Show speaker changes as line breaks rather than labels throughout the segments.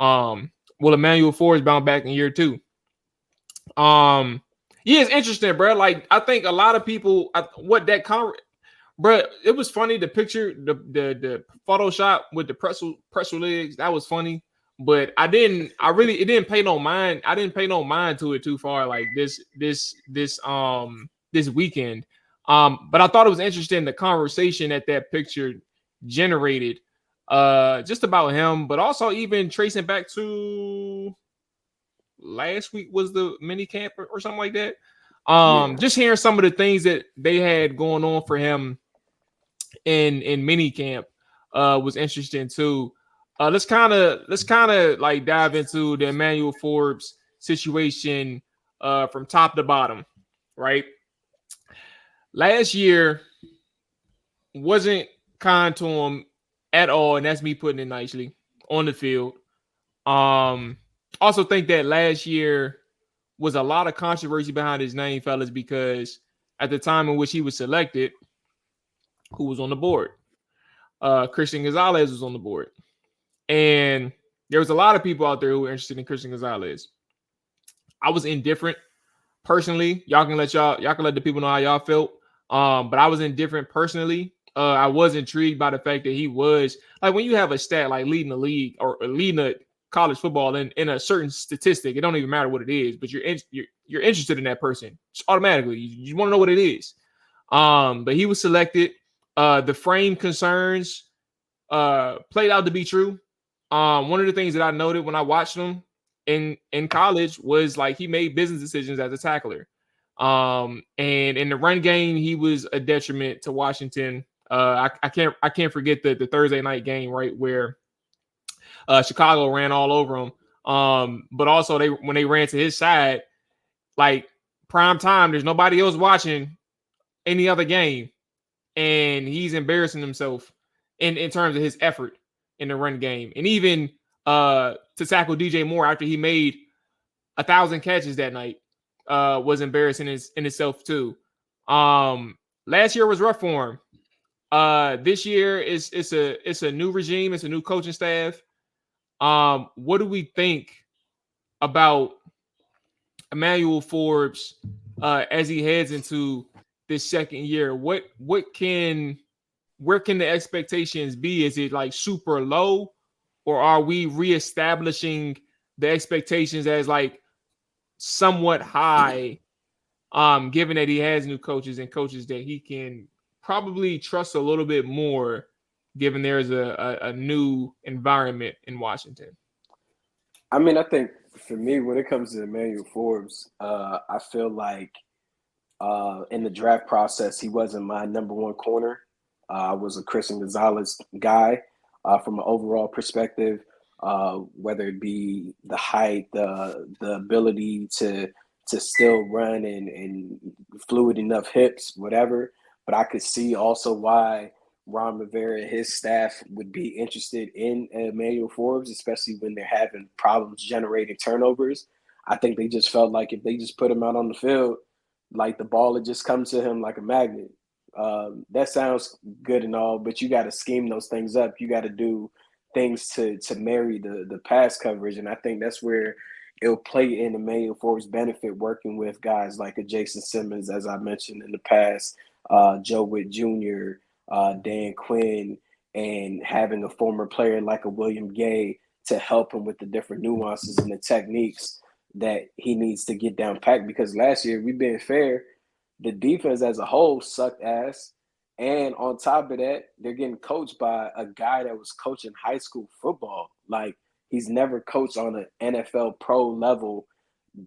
Will Emmanuel Forbes bounce back in year two? Um, yeah, it's interesting, bro. Like I think a lot of people, what that bro, it was funny. The picture, the Photoshop with the pretzel legs, that was funny. But it didn't pay no mind. I didn't pay no mind to it too far. Like this weekend. But I thought it was interesting the conversation that picture generated, just about him, but also even tracing back to last week was the mini camp or something like that.
Yeah.
Just hearing some of the things that they had going on for him in mini camp was interesting too. Let's kind of like dive into the Emmanuel Forbes situation from top to bottom, right? Last year wasn't kind to him at all, and that's me putting it nicely on the field. Um, also think that last year was a lot of controversy behind his name, fellas, because at the time in which he was selected, who was on the board? Christian Gonzalez was on the board. And there was a lot of people out there who were interested in Christian Gonzalez. I was indifferent personally. Y'all can let the people know how y'all felt. But I was indifferent personally. I was intrigued by the fact that he was like when you have a stat like leading the league or leading a college football in a certain statistic, it don't even matter what it is, but you're interested in that person just automatically. You want to know what it is. But he was selected. The frame concerns played out to be true. One of the things that I noted when I watched him in college was like he made business decisions as a tackler. And in the run game, he was a detriment to Washington. I can't forget the Thursday night game, right, where Chicago ran all over him. But also they when they ran to his side, like prime time, there's nobody else watching any other game, and he's embarrassing himself in terms of his effort in the run game, and even to tackle DJ Moore after he made 1,000 catches that night was embarrassing in itself too. Last year was rough for him. This year it's a new regime, it's a new coaching staff. What do we think about Emmanuel Forbes as he heads into this second year? What can where can the expectations be? Is it like super low, or are we reestablishing the expectations as like somewhat high? Given that he has new coaches and coaches that he can probably trust a little bit more, given there's a new environment in Washington.
I mean, I think for me, when it comes to Emmanuel Forbes, I feel like in the draft process, he wasn't my number one corner. I was a Christian Gonzalez guy from an overall perspective, whether it be the height, the ability to still run and fluid enough hips, whatever. But I could see also why Ron Rivera and his staff would be interested in Emmanuel Forbes, especially when they're having problems generating turnovers. I think they just felt like if they just put him out on the field, like the ball would just come to him like a magnet. That sounds good and all, but you got to scheme those things up. You got to do things to marry the pass coverage, and I think that's where it'll play in Emmanuel Forbes' benefit working with guys like a Jason Simmons, as I mentioned in the past, Joe Witt Jr., Dan Quinn, and having a former player like a William Gay to help him with the different nuances and the techniques that he needs to get down packed. Because last year, we being fair, the defense as a whole sucked ass. And on top of that, they're getting coached by a guy that was coaching high school football. Like he's never coached on an NFL pro level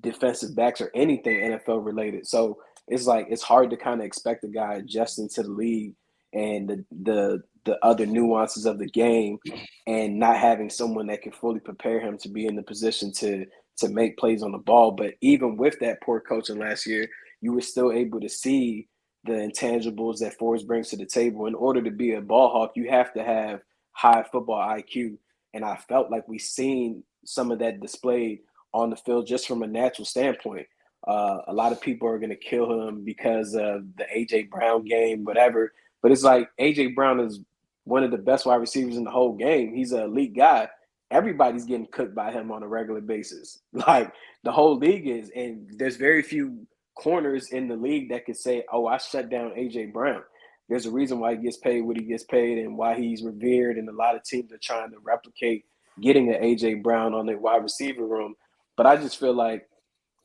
defensive backs or anything NFL related. So it's like it's hard to kind of expect a guy adjusting to the league and the other nuances of the game and not having someone that can fully prepare him to be in the position to make plays on the ball. But even with that poor coaching last year, you were still able to see the intangibles that Forbes brings to the table. In order to be a ball hawk, you have to have high football IQ. And I felt like we seen some of that displayed on the field just from a natural standpoint. A lot of people are going to kill him because of the A.J. Brown game, whatever. But it's like A.J. Brown is one of the best wide receivers in the whole game. He's an elite guy. everybody's getting cooked by him on a regular basis. Like the whole league is, and there's very few corners in the league that could say, "Oh, I shut down AJ Brown." There's a reason why he gets paid what he gets paid and why he's revered, and a lot of teams are trying to replicate getting an AJ Brown on their wide receiver room. But I just feel like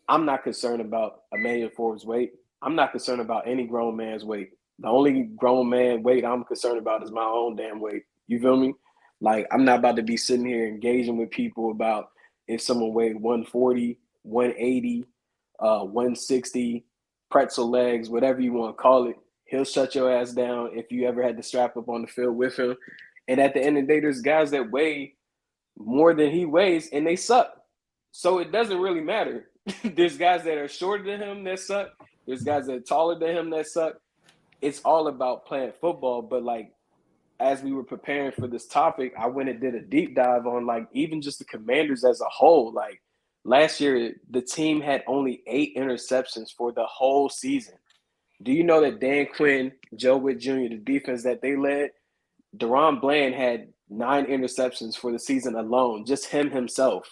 I'm not concerned about Emmanuel Forbes' weight. I'm not concerned about any grown man's weight. The only grown man weight I'm concerned about is my own damn weight. You feel me? Like, I'm not about to be sitting here engaging with people about if someone weighed 140, 180, 160, pretzel legs, whatever you want to call it. He'll shut your ass down if you ever had to strap up on the field with him. And at the end of the day, there's guys that weigh more than he weighs and they suck. So it doesn't really matter. There's guys that are shorter than him that suck. There's guys that are taller than him that suck. It's all about playing football. But like, as we were preparing for this topic, I went and did a deep dive on like even just the Commanders as a whole. Like last year, the team had only 8 interceptions for the whole season. Do you know that Dan Quinn, Joe Witt Jr., the defense that they led, Deron Bland had 9 interceptions for the season alone, just himself.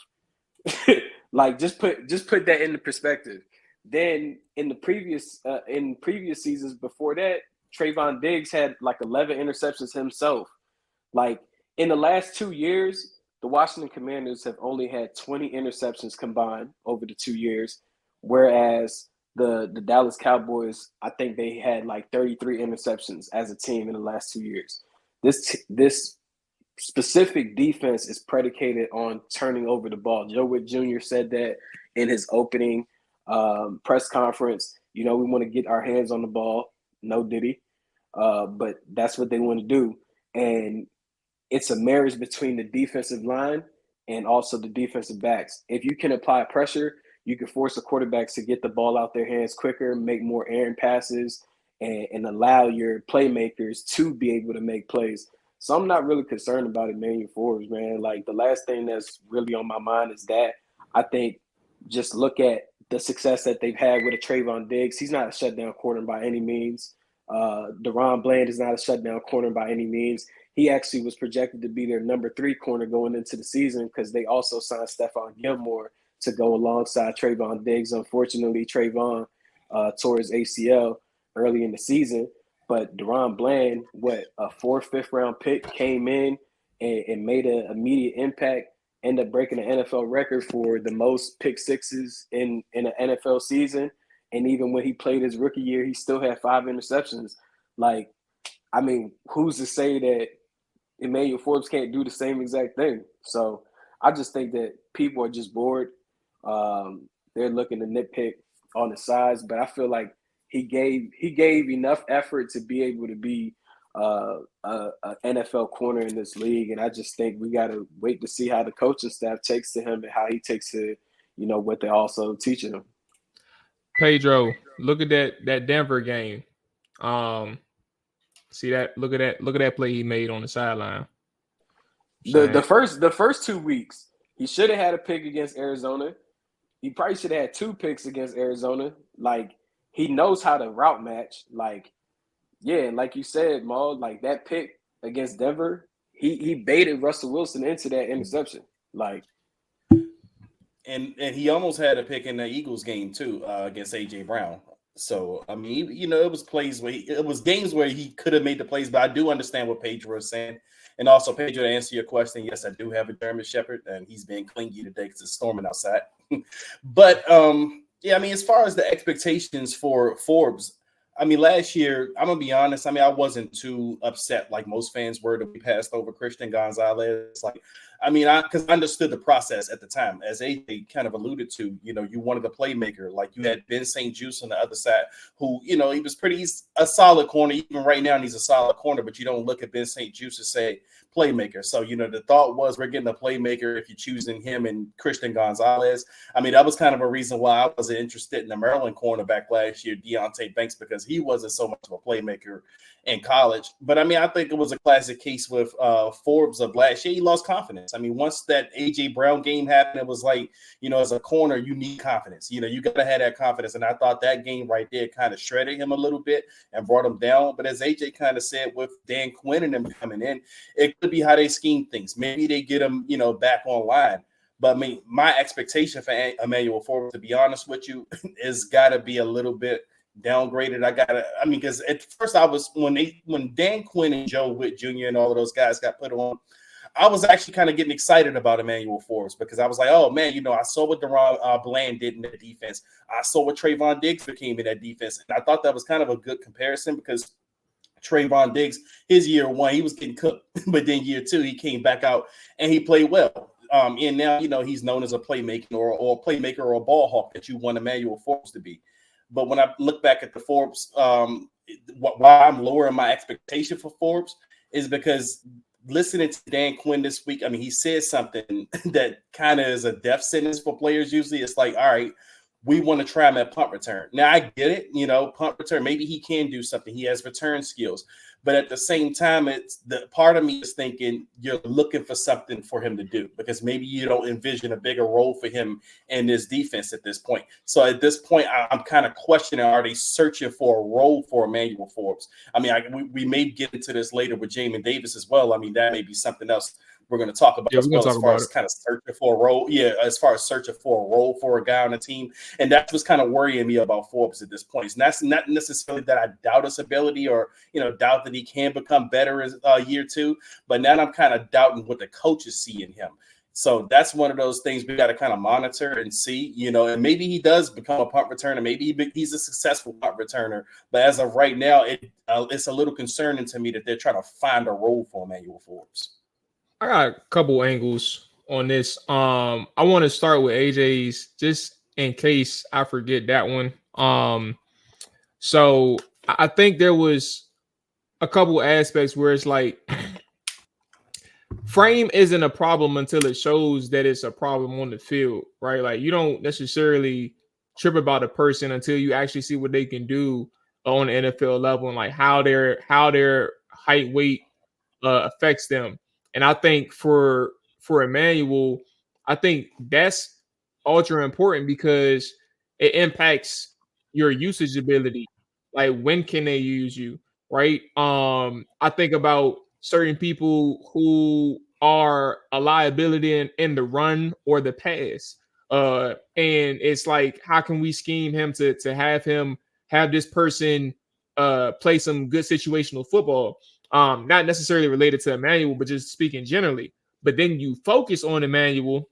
Like just put that into perspective. Then in previous seasons before that, Trayvon Diggs had like 11 interceptions himself. Like in the last 2 years, the Washington Commanders have only had 20 interceptions combined over the 2 years, whereas the Dallas Cowboys, I think they had like 33 interceptions as a team in the last 2 years. This specific defense is predicated on turning over the ball. Joe Witt Jr. said that in his opening press conference. You know, we want to get our hands on the ball. No diddy. But that's what they want to do. And it's a marriage between the defensive line and also the defensive backs. If you can apply pressure, you can force the quarterbacks to get the ball out their hands quicker, make more errant passes, and allow your playmakers to be able to make plays. So I'm not really concerned about Emmanuel Forbes, man. Like the last thing that's really on my mind is that I think just look at the success that they've had with a Trayvon Diggs. He's not a shutdown corner by any means. Deron Bland is not a shutdown corner by any means. He actually was projected to be their number 3 corner going into the season because they also signed Stephon Gilmore to go alongside Trayvon Diggs. Unfortunately, Trayvon tore his ACL early in the season. But Deron Bland, a 4th, 5th round pick, came in and made an immediate impact, ended up breaking the NFL record for the most pick sixes in an NFL season. And even when he played his rookie year, he still had 5 interceptions. Like, I mean, who's to say that Emmanuel Forbes can't do the same exact thing? So I just think that people are just bored. They're looking to nitpick on the size, but I feel like he gave enough effort to be able to be a NFL corner in this league, and I just think we got to wait to see how the coaching staff takes to him and how he takes to what they're also teaching him.
Pedro, look at that Denver game. See that? Look at that play he made on the sideline.
The first 2 weeks, he should have had a pick against Arizona. He probably should have had 2 picks against Arizona. Like, he knows how to route match. Like, yeah, like you said, Maul, like that pick against Denver, he baited Russell Wilson into that interception. Like,
and he almost had a pick in the Eagles game too against AJ Brown. So I mean, it was plays where it was games where he could have made the plays. But I do understand what Pedro is saying, and also Pedro, to answer your question, yes, I do have a German Shepherd, and he's being clingy today because it's storming outside. But yeah, I mean, as far as the expectations for Forbes, I mean, last year, I'm gonna be honest. I mean, I wasn't too upset like most fans were that we passed over Christian Gonzalez. Like, I mean, because I understood the process at the time, as AJ kind of alluded to. You wanted a playmaker, like you had Ben St. Juste on the other side, who he was he's a solid corner. Even right now, he's a solid corner, but you don't look at Ben St. Juste and say playmaker. So the thought was we're getting a playmaker if you're choosing him and Christian Gonzalez. I mean, that was kind of a reason why I wasn't interested in the Maryland cornerback last year, Deontay Banks, because he wasn't so much of a playmaker in college. But I mean, I think it was a classic case with Forbes of last year. He lost confidence. confidence. I mean, once that AJ Brown game happened, it was like, as a corner, you need confidence. You got to have that confidence. And I thought that game right there kind of shredded him a little bit and brought him down. But as AJ kind of said, with Dan Quinn and them coming in, it could be how they scheme things. Maybe they get him, back online. But I mean, my expectation for Emmanuel Forbes, to be honest with you, is got to be a little bit downgraded. Because at first I was when Dan Quinn and Joe Witt Jr. and all of those guys got put on, I was actually kind of getting excited about Emmanuel Forbes because I was like, oh man, I saw what Deron Bland did in the defense. I saw what Trayvon Diggs became in that defense, and I thought that was kind of a good comparison because Trayvon Diggs, his year one, he was getting cooked, but then year two, he came back out and he played well. And now, he's known as a playmaker or a playmaker or a ball hawk that you want Emmanuel Forbes to be. But when I look back at the Forbes, why I'm lowering my expectation for Forbes is because listening to Dan Quinn this week, I mean, he said something that kind of is a death sentence for players. Usually it's like, all right, we want to try him at punt return. Now, I get it, punt return, maybe he can do something. He has return skills. But at the same time, it's the part of me is thinking you're looking for something for him to do because maybe you don't envision a bigger role for him in this defense at this point. So at this point, I'm kind of questioning, are they searching for a role for Emmanuel Forbes? I mean, we may get into this later with Jamin Davis as well. I mean, that may be something else we're going to talk about as well, as far as kind of searching for a role. Yeah, as far as searching for a role for a guy on the team. And that's what's kind of worrying me about Forbes at this point. And that's not necessarily that I doubt his ability or, doubt that he can become better as year two. But now I'm kind of doubting what the coaches see in him. So that's one of those things we got to kind of monitor and see, and maybe he does become a punt returner. Maybe he's a successful punt returner. But as of right now, it's a little concerning to me that they're trying to find a role for Emmanuel Forbes.
I got a couple angles on this. I want to start with AJ's just in case I forget that one. So I think there was a couple aspects where it's like frame isn't a problem until it shows that it's a problem on the field, right? Like you don't necessarily trip about a person until you actually see what they can do on the NFL level and like how their height, weight affects them. And I think for Emmanuel, I think that's ultra important because it impacts your usage ability. Like when can they use you, right? I think about certain people who are a liability in the run or the pass. And it's like, how can we scheme him to have this person play some good situational football? Not necessarily related to Emmanuel, but just speaking generally. But then you focus on Emmanuel.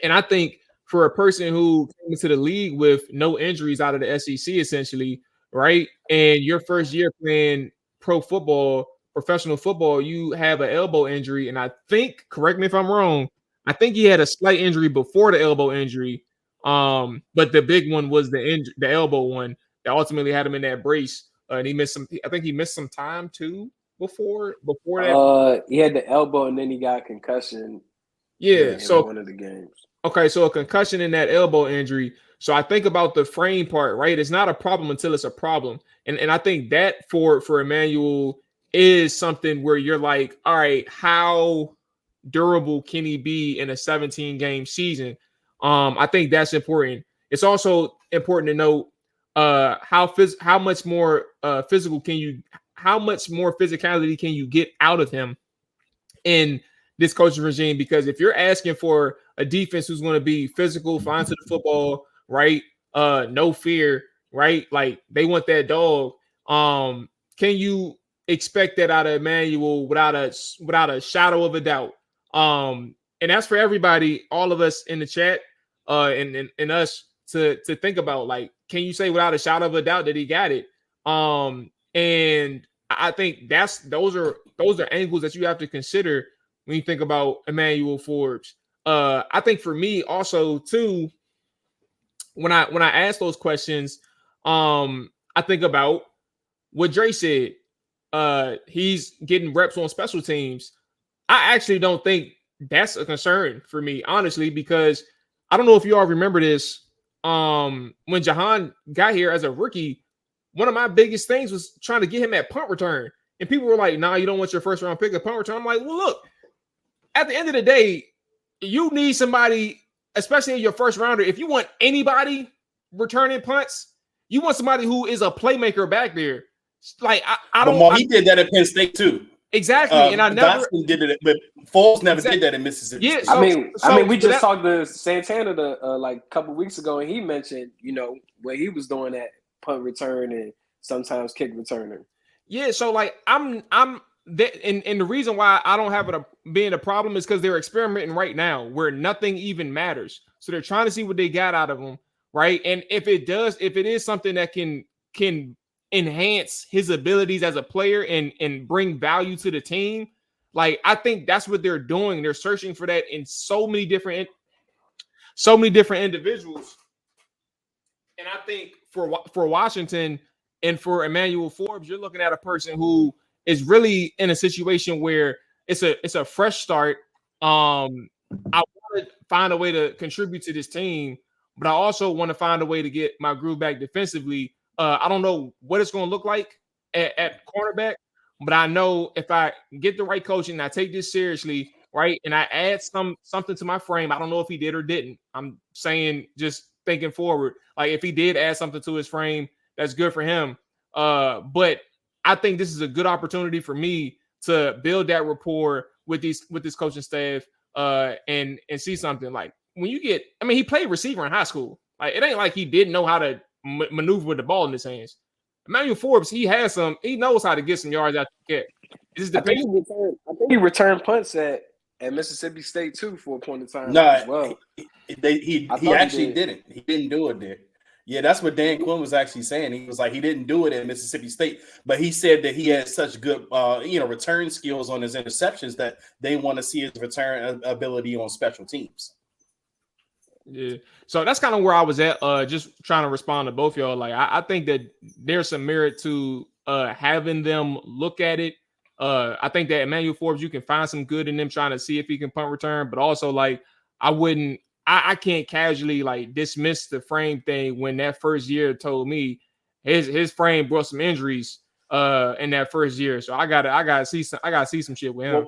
And I think for a person who came into the league with no injuries out of the SEC, essentially, right? And your first year playing professional football, you have an elbow injury. And I think, correct me if I'm wrong, I think he had a slight injury before the elbow injury. But the big one was the elbow one that ultimately had him in that brace. And he missed I think he missed some time too before that.
He had the elbow and then he got a concussion.
Yeah, so
one of the games.
Okay, so a concussion in that elbow injury. So I think about the frame part, right? It's not a problem until it's a problem. And I think that for Emmanuel is something where you're like, all right, how durable can he be in a 17-game season? I think that's important. It's also important to note how much more physicality can you get out of him in this coaching regime? Because if you're asking for a defense who's going to be physical, flying to the football, right? No fear, right? Like they want that dog. Can you expect that out of Emmanuel without a shadow of a doubt? And that's for everybody, all of us in the chat, and us to think about. Like, can you say without a shadow of a doubt that he got it? And I think those are angles that you have to consider when you think about Emmanuel Forbes. I think for me also too, when I ask those questions, I think about what Dre said. He's getting reps on special teams. I actually don't think that's a concern for me, honestly, because I don't know if you all remember this. When Jahan got here as a rookie, one of my biggest things was trying to get him at punt return. And people were like, nah, you don't want your first round pick at punt return. I'm like, well, look, at the end of the day, you need somebody, especially in your first rounder. If you want anybody returning punts, you want somebody who is a playmaker back there. Like I don't.
Well, he did that at Penn State too.
Exactly, and I never
Dotson did it, but Foles never did that in Mississippi.
Yeah,
State.
I mean, we just talked to Santana like a couple weeks ago, and he mentioned, what he was doing at punt return and sometimes kick returner.
Yeah, so like and the reason why I don't have it being a problem is because they're experimenting right now where nothing even matters. So they're trying to see what they got out of them, right? And if it is something that can enhance his abilities as a player and bring value to the team, like I think that's what they're doing. They're searching for that in so many different individuals. And I think for Washington and for Emmanuel Forbes, you're looking at a person who is really in a situation where it's a fresh start. I want to find a way to contribute to this team, but I also want to find a way to get my groove back defensively. I don't know what it's going to look like at cornerback, but I know if I get the right coaching and I take this seriously, right, and I add something to my frame, I don't know if he did or didn't. I'm saying just thinking forward. Like if he did add something to his frame, that's good for him. But I think this is a good opportunity for me to build that rapport with this coaching staff and see something. Like when you get, I mean, he played receiver in high school. Like it ain't like he didn't know how to maneuver with the ball in his hands. Emmanuel Forbes, he knows how to get some yards out the kick.
I think he returned punts at Mississippi State too for a point in time.
No,
as well.
He actually didn't. He didn't do it there. Yeah, that's what Dan Quinn was actually saying. He was like, he didn't do it at Mississippi State, but he said that he had such good, return skills on his interceptions that they want to see his return ability on special teams.
Yeah, so that's kind of where I was at. Just trying to respond to both y'all. Like, I think that there's some merit to having them look at it. I think that Emmanuel Forbes, you can find some good in them trying to see if he can punt return, but also like I can't casually like dismiss the frame thing when that first year told me his frame brought some injuries in that first year. So I gotta see some shit with him.